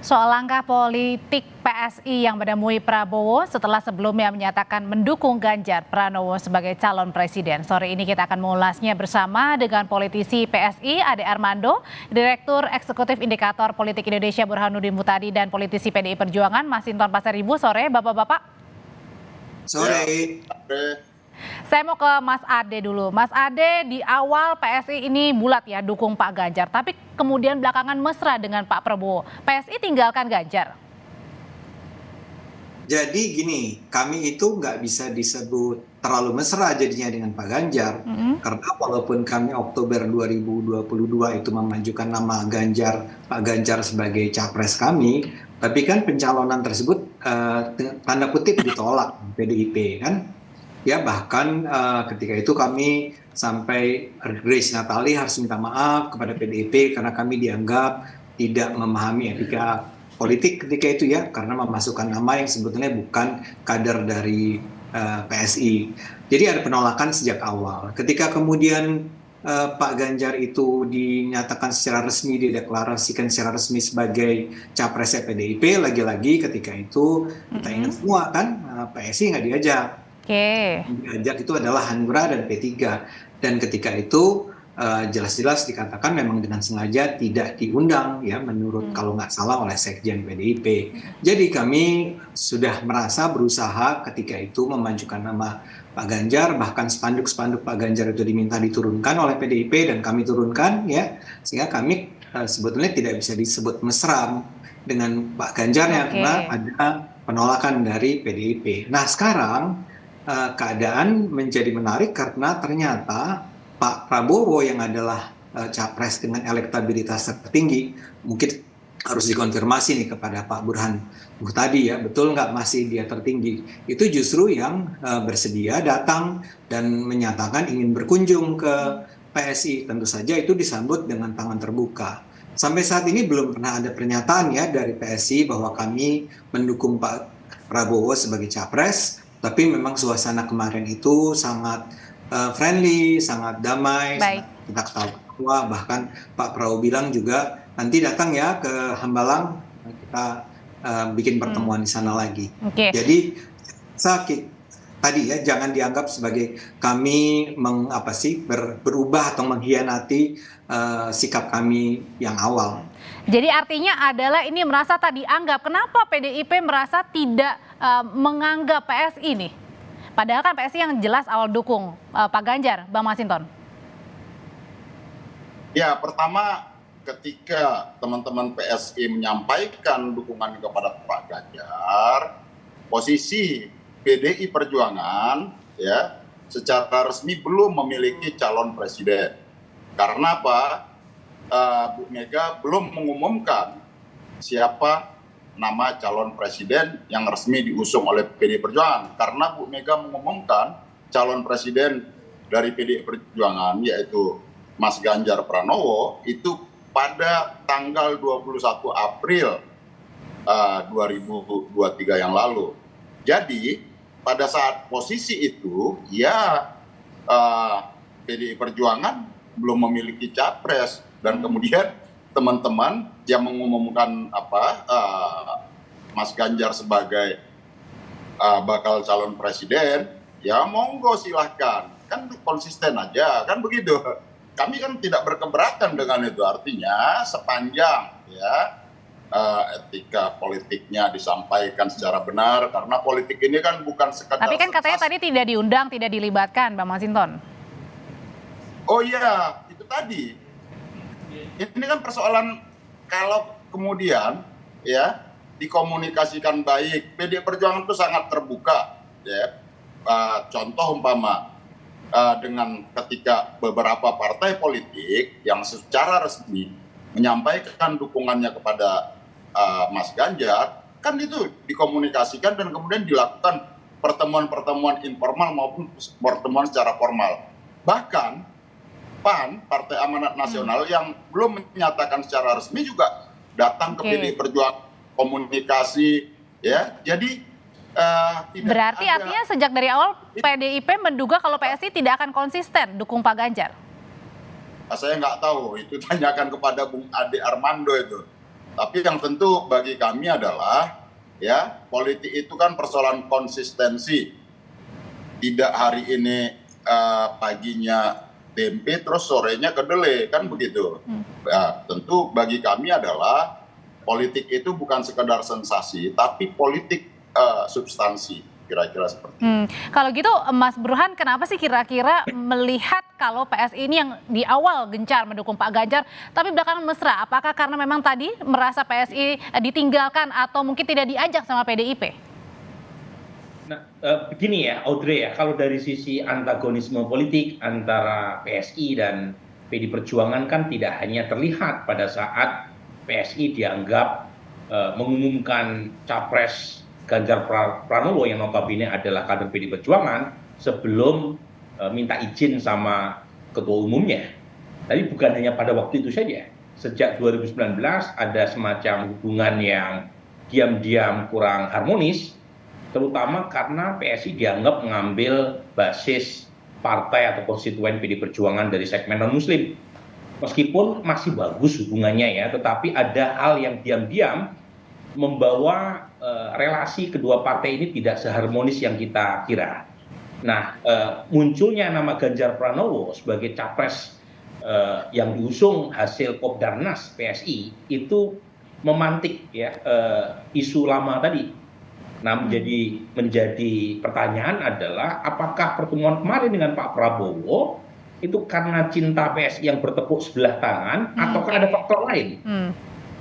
Soal langkah politik PSI yang menemui Prabowo setelah sebelumnya menyatakan mendukung Ganjar Pranowo sebagai calon presiden. Sore ini kita akan mengulasnya bersama dengan politisi PSI Ade Armando, Direktur Eksekutif Indikator Politik Indonesia Burhanuddin Muhtadi, dan politisi PDI Perjuangan Masinton Pasaribu. Sore Bapak-Bapak. Sore. Saya mau ke Mas Ade dulu. Mas Ade, di awal PSI ini bulat ya dukung Pak Ganjar, tapi kemudian belakangan mesra dengan Pak Prabowo. PSI tinggalkan Ganjar. Jadi gini, kami itu nggak bisa disebut terlalu mesra jadinya dengan Pak Ganjar. Karena walaupun kami Oktober 2022 itu memajukan nama Pak Ganjar sebagai capres kami, tapi kan pencalonan tersebut tanda kutip ditolak PDIP kan. Ya bahkan ketika itu kami sampai Grace Natali harus minta maaf kepada PDIP karena kami dianggap tidak memahami etika politik ketika itu ya, karena memasukkan nama yang sebetulnya bukan kader dari PSI. Jadi ada penolakan sejak awal. Ketika kemudian Pak Ganjar itu dinyatakan secara resmi, dideklarasikan secara resmi sebagai capresnya PDIP, lagi-lagi ketika itu kita ingat semua kan PSI nggak diajak. Diajak itu adalah Hanura dan P3, dan ketika itu jelas-jelas dikatakan memang dengan sengaja tidak diundang ya, menurut kalau nggak salah oleh Sekjen PDIP. Jadi kami sudah merasa berusaha ketika itu memajukan nama Pak Ganjar, bahkan spanduk-spanduk Pak Ganjar itu diminta diturunkan oleh PDIP dan kami turunkan ya, sehingga kami sebetulnya tidak bisa disebut mesra dengan Pak Ganjar ya, karena ada penolakan dari PDIP. Nah sekarang keadaan menjadi menarik karena ternyata Pak Prabowo yang adalah capres dengan elektabilitas tertinggi, mungkin harus dikonfirmasi nih kepada Pak Burhan Muhtadi ya, betul nggak masih dia tertinggi, itu justru yang bersedia datang dan menyatakan ingin berkunjung ke PSI. Tentu saja itu disambut dengan tangan terbuka. Sampai saat ini belum pernah ada pernyataan ya dari PSI bahwa kami mendukung Pak Prabowo sebagai capres. Tapi memang suasana kemarin itu sangat friendly, sangat damai, kita ketawa. Bahkan Pak Prabowo bilang juga nanti datang ya ke Hambalang, kita bikin pertemuan di sana lagi. Jadi sakit tadi ya, jangan dianggap sebagai kami berubah atau mengkhianati sikap kami yang awal. Jadi artinya adalah ini merasa tak dianggap. Kenapa PDIP merasa tidak menganggap PSI nih? Padahal kan PSI yang jelas awal dukung Pak Ganjar, Bang Masinton. Ya, pertama ketika teman-teman PSI menyampaikan dukungan kepada Pak Ganjar, posisi PDI Perjuangan ya secara resmi belum memiliki calon presiden. Karena apa? Bu Mega belum mengumumkan siapa nama calon presiden yang resmi diusung oleh PDI Perjuangan. Karena Bu Mega mengumumkan calon presiden dari PDI Perjuangan yaitu Mas Ganjar Pranowo itu pada tanggal 21 April 2023 yang lalu. Jadi pada saat posisi itu ya PDI Perjuangan belum memiliki capres. Dan kemudian teman-teman yang mengumumkan Mas Ganjar sebagai bakal calon presiden, ya monggo silahkan, kan konsisten aja, kan begitu. Kami kan tidak berkeberatan dengan itu, artinya sepanjang ya etika politiknya disampaikan secara benar, karena politik ini kan bukan sekadar. Tapi kan katanya tadi tidak diundang, tidak dilibatkan, Bang Masinton. Oh iya, itu tadi. Ini kan persoalan kalau kemudian ya dikomunikasikan baik, PDI Perjuangan itu sangat terbuka ya. Contoh umpama dengan ketika beberapa partai politik yang secara resmi menyampaikan dukungannya kepada Mas Ganjar, kan itu dikomunikasikan dan kemudian dilakukan pertemuan-pertemuan informal maupun pertemuan secara formal. Bahkan PAN, Partai Amanat Nasional yang belum menyatakan secara resmi juga datang ke PDI Perjuangan, komunikasi ya. Jadi berarti artinya sejak dari awal PDIP menduga kalau PSI tidak akan konsisten dukung Pak Ganjar. Saya nggak tahu, itu tanyakan kepada Bung Ade Armando itu. Tapi yang tentu bagi kami adalah ya politik itu kan persoalan konsistensi. Tidak hari ini paginya tempe terus sorenya kedelai kan begitu. Ya, tentu bagi kami adalah politik itu bukan sekedar sensasi tapi politik substansi. Kira-kira seperti itu. Kalau gitu Mas Burhan, kenapa sih kira-kira melihat kalau PSI ini yang di awal gencar mendukung Pak Ganjar, tapi belakangan mesra? Apakah karena memang tadi merasa PSI ditinggalkan atau mungkin tidak diajak sama PDIP? Nah, begini ya, Audrey ya, kalau dari sisi antagonisme politik antara PSI dan PD Perjuangan kan tidak hanya terlihat pada saat PSI dianggap mengumumkan capres Ganjar Pranowo yang notabene adalah kader PD Perjuangan sebelum minta izin sama ketua umumnya. Tapi bukan hanya pada waktu itu saja. Sejak 2019 ada semacam hubungan yang diam-diam kurang harmonis, terutama karena PSI dianggap mengambil basis partai atau konstituen PD Perjuangan dari segmen non-muslim. Meskipun masih bagus hubungannya ya, tetapi ada hal yang diam-diam membawa relasi kedua partai ini tidak seharmonis yang kita kira. Nah, munculnya nama Ganjar Pranowo sebagai capres yang diusung hasil Kopdarnas PSI itu memantik ya isu lama tadi. Nah, menjadi pertanyaan adalah apakah pertemuan kemarin dengan Pak Prabowo itu karena cinta PSI yang bertepuk sebelah tangan ataukah ada faktor lain?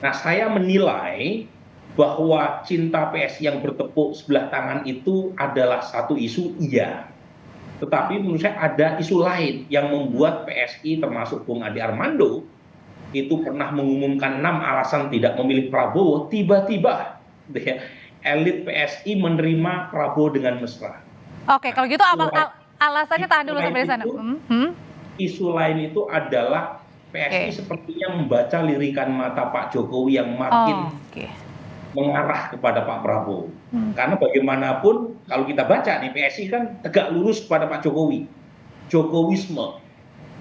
Nah, saya menilai bahwa cinta PSI yang bertepuk sebelah tangan itu adalah satu isu, iya. Tetapi menurut saya ada isu lain yang membuat PSI termasuk Bung Ade Armando itu pernah mengumumkan 6 alasan tidak memilih Prabowo, tiba-tiba elit PSI menerima Prabowo dengan mesra. Oke, kalau gitu alasannya tahan dulu sampai di sana. Isu lain itu adalah PSI sepertinya membaca lirikan mata Pak Jokowi yang makin mengarah kepada Pak Prabowo. Karena bagaimanapun kalau kita baca nih PSI kan tegak lurus kepada Pak Jokowi. Jokowisme.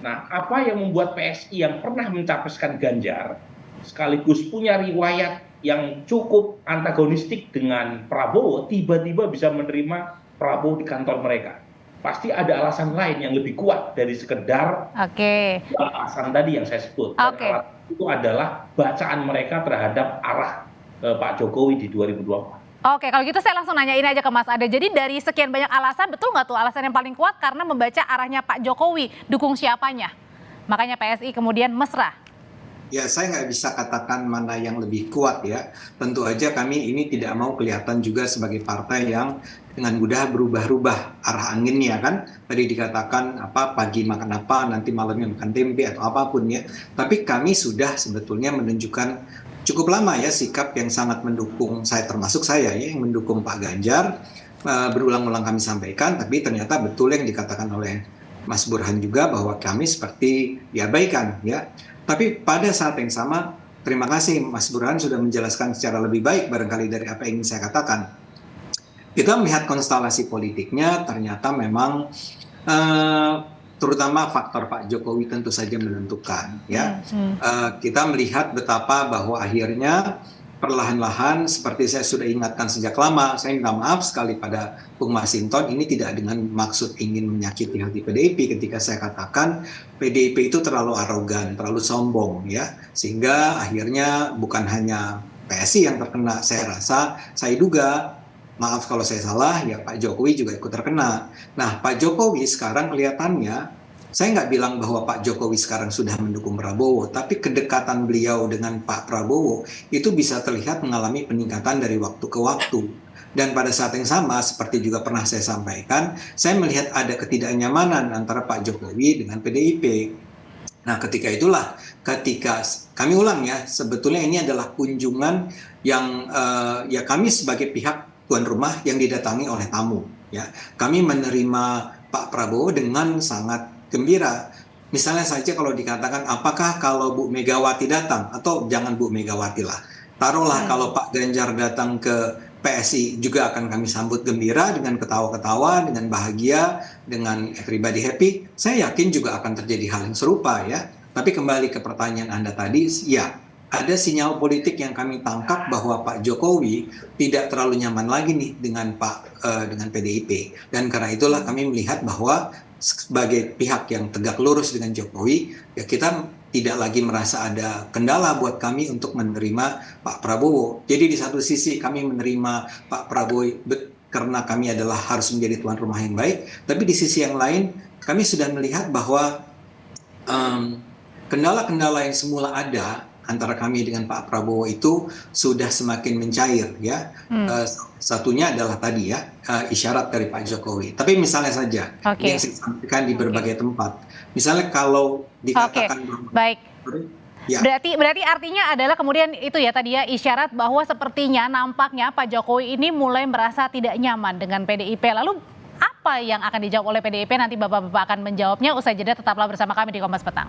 Nah, apa yang membuat PSI yang pernah mencapreskan Ganjar sekaligus punya riwayat yang cukup antagonistik dengan Prabowo tiba-tiba bisa menerima Prabowo di kantor mereka? Pasti ada alasan lain yang lebih kuat dari sekedar alasan tadi yang saya sebut. Alasan itu adalah bacaan mereka terhadap arah Pak Jokowi di 2024. Oke, kalau gitu saya langsung nanya ini aja ke Mas Ade. Jadi dari sekian banyak alasan, betul nggak tuh alasan yang paling kuat karena membaca arahnya Pak Jokowi, dukung siapanya? Makanya PSI kemudian mesra. Ya, saya nggak bisa katakan mana yang lebih kuat ya. Tentu aja kami ini tidak mau kelihatan juga sebagai partai yang dengan mudah berubah-ubah arah anginnya kan. Tadi dikatakan pagi makan apa, nanti malamnya makan tempe atau apapun ya. Tapi kami sudah sebetulnya menunjukkan cukup lama ya sikap yang sangat mendukung, saya termasuk saya ya yang mendukung Pak Ganjar. Berulang-ulang kami sampaikan, tapi ternyata betul yang dikatakan oleh Mas Burhan juga bahwa kami seperti diabaikan ya. Tapi pada saat yang sama, terima kasih Mas Burhan sudah menjelaskan secara lebih baik barangkali dari apa yang ingin saya katakan. Kita melihat konstelasi politiknya ternyata memang terutama faktor Pak Jokowi tentu saja menentukan ya. Kita melihat betapa bahwa akhirnya perlahan-lahan seperti saya sudah ingatkan sejak lama, saya minta maaf sekali pada Bung Masinton, ini tidak dengan maksud ingin menyakiti hati PDIP ketika saya katakan PDIP itu terlalu arogan, terlalu sombong ya, sehingga akhirnya bukan hanya PSI yang terkena, saya rasa, saya duga, maaf kalau saya salah, ya Pak Jokowi juga ikut terkena. Nah, Pak Jokowi sekarang kelihatannya, saya nggak bilang bahwa Pak Jokowi sekarang sudah mendukung Prabowo, tapi kedekatan beliau dengan Pak Prabowo itu bisa terlihat mengalami peningkatan dari waktu ke waktu. Dan pada saat yang sama, seperti juga pernah saya sampaikan, saya melihat ada ketidaknyamanan antara Pak Jokowi dengan PDIP. Nah, ketika itulah, ketika kami ulang ya, sebetulnya ini adalah kunjungan yang ya kami sebagai pihak tuan rumah yang didatangi oleh tamu. Ya, kami menerima Pak Prabowo dengan sangat gembira. Misalnya saja kalau dikatakan apakah kalau Bu Megawati datang atau jangan Bu Megawati lah. Taruhlah kalau Pak Ganjar datang ke PSI juga akan kami sambut gembira dengan ketawa-ketawa, dengan bahagia, dengan everybody happy. Saya yakin juga akan terjadi hal yang serupa ya. Tapi kembali ke pertanyaan Anda tadi, ya ada sinyal politik yang kami tangkap bahwa Pak Jokowi tidak terlalu nyaman lagi nih dengan dengan PDIP, dan karena itulah kami melihat bahwa sebagai pihak yang tegak lurus dengan Jokowi, ya kita tidak lagi merasa ada kendala buat kami untuk menerima Pak Prabowo. Jadi di satu sisi kami menerima Pak Prabowo karena kami adalah harus menjadi tuan rumah yang baik, tapi di sisi yang lain kami sudah melihat bahwa kendala-kendala yang semula ada antara kami dengan Pak Prabowo itu sudah semakin mencair, ya. Satunya adalah tadi ya, isyarat dari Pak Jokowi. Tapi misalnya saja yang saya sampaikan di berbagai tempat, misalnya kalau dikatakan baik. Ya. Berarti artinya adalah kemudian itu ya tadi ya, isyarat bahwa sepertinya nampaknya Pak Jokowi ini mulai merasa tidak nyaman dengan PDIP. Lalu apa yang akan dijawab oleh PDIP? Nanti Bapak-bapak akan menjawabnya usai jeda. Tetaplah bersama kami di Kompas Petang.